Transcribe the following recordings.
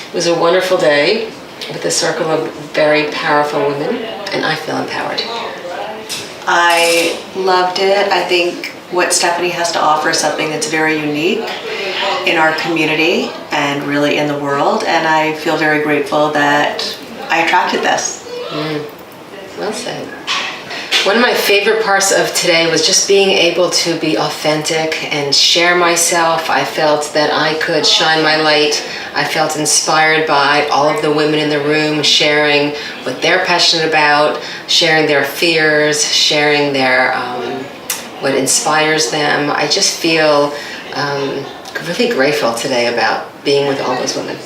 It was a wonderful day with a circle of very powerful women, and I feel empowered. I loved it. I think what Stephanie has to offer is something that's very unique in our community and really in the world, and I feel very grateful that I attracted this. Well said. One of my favorite parts of today was just being able to be authentic and share myself. I felt that I could shine my light. I felt inspired by all of the women in the room sharing what they're passionate about, sharing their fears, sharing their what inspires them. I just feel really grateful today about being with all those women.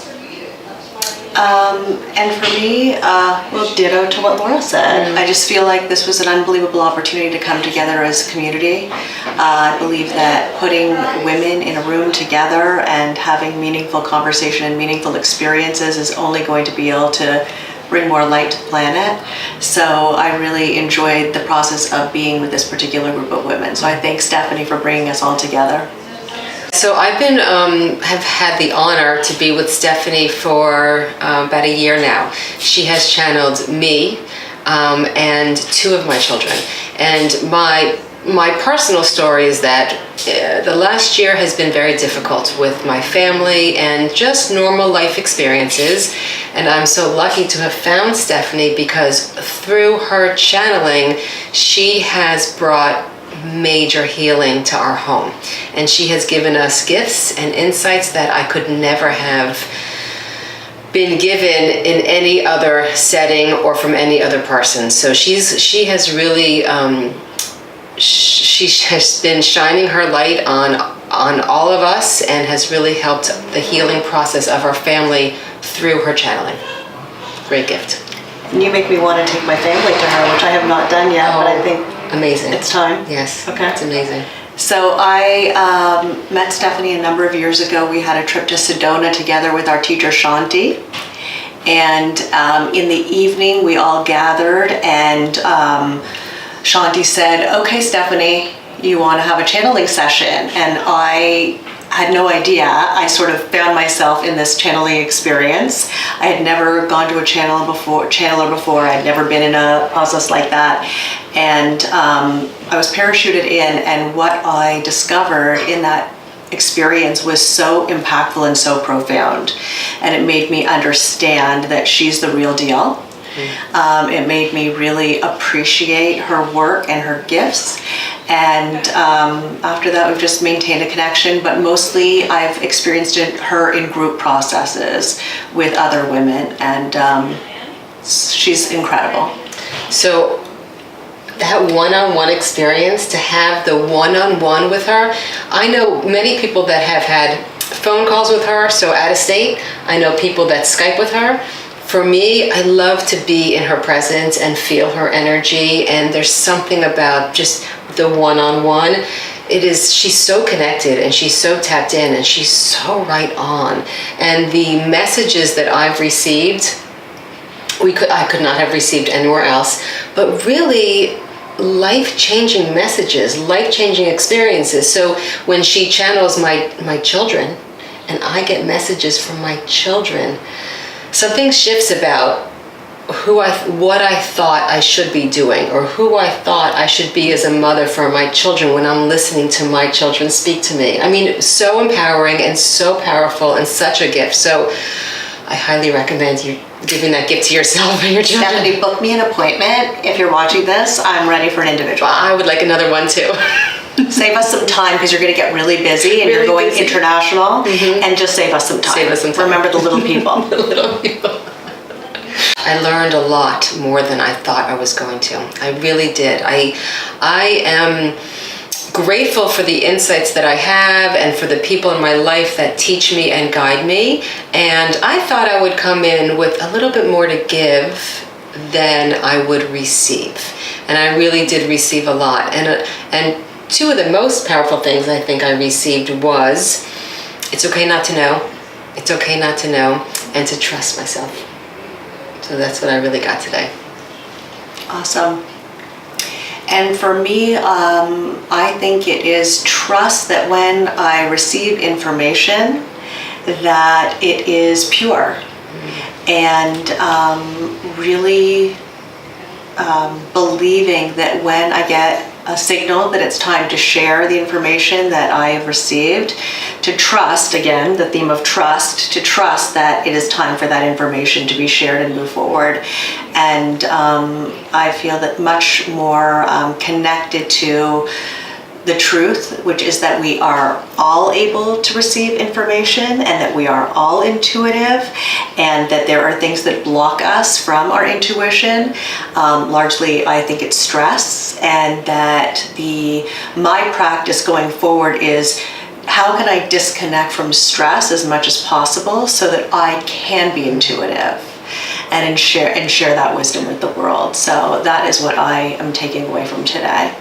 And for me, well, ditto to what Laura said. I just feel like this was an unbelievable opportunity to come together as a community. I believe that putting women in a room together and having meaningful conversation and meaningful experiences is only going to be able to bring more light to the planet. So I really enjoyed the process of being with this particular group of women. So I thank Stephanie for bringing us all together. So I've been have had the honor to be with Stephanie for about a year now. She has channeled me and two of my children. And my personal story is that the last year has been very difficult with my family and just normal life experiences. And I'm so lucky to have found Stephanie because through her channeling, she has brought major healing to our home, and she has given us gifts and insights that I could never have been given in any other setting or from any other person. So she has really she has been shining her light on all of us and has really helped the healing process of our family through her channeling. Great gift. And you make me want to take my family to her, which I have not done yet, but I think amazing. It's time. Yes. Okay. It's amazing. So I met Stephanie a number of years ago. We had a trip to Sedona together with our teacher Shanti. And in the evening we all gathered and Shanti said, okay, Stephanie, you want to have a channeling session? And I had no idea. I sort of found myself in this channeling experience. I had never gone to a channeler before. I'd never been in a process like that. And I was parachuted in, and what I discovered in that experience was so impactful and so profound. And it made me understand that she's the real deal. It made me really appreciate her work and her gifts. And after that, we've just maintained a connection, but mostly I've experienced her in group processes with other women, and she's incredible. So that one-on-one experience, to have the one-on-one with her, I know many people that have had phone calls with her, so out of state. I know people that Skype with her. For me, I love to be in her presence and feel her energy, and there's something about just the one-on-one. She's so connected and she's so tapped in and she's so right on. And the messages that I've received, I could not have received anywhere else, but really life-changing messages, life-changing experiences. So when she channels my children and I get messages from my children, something shifts about what I thought I should be doing, or who I thought I should be as a mother for my children when I'm listening to my children speak to me. I mean, so empowering and so powerful and such a gift. So I highly recommend you giving that gift to yourself and your children. Stephanie, book me an appointment. If you're watching this, I'm ready for an individual. I would like another one too. Save us some time because you're going to get really busy and really you're going busy. International, and just save us some time. Save us some time. Remember the little people. The little people. I learned a lot more than I thought I was going to. I really did. I am grateful for the insights that I have and for the people in my life that teach me and guide me. And I thought I would come in with a little bit more to give than I would receive. And I really did receive a lot. And two of the most powerful things I think I received was, it's okay not to know. It's okay not to know, and to trust myself. So that's what I really got today. Awesome. And for me, I think it is trust that when I receive information, that it is pure and really believing that when I get a signal that it's time to share the information that I have received, to trust, again, the theme of trust, to trust that it is time for that information to be shared and move forward. And I feel that much more connected to the truth, which is that we are all able to receive information and that we are all intuitive, and that there are things that block us from our intuition. Largely, I think it's stress, and that my practice going forward is how can I disconnect from stress as much as possible so that I can be intuitive and share that wisdom with the world. So that is what I am taking away from today.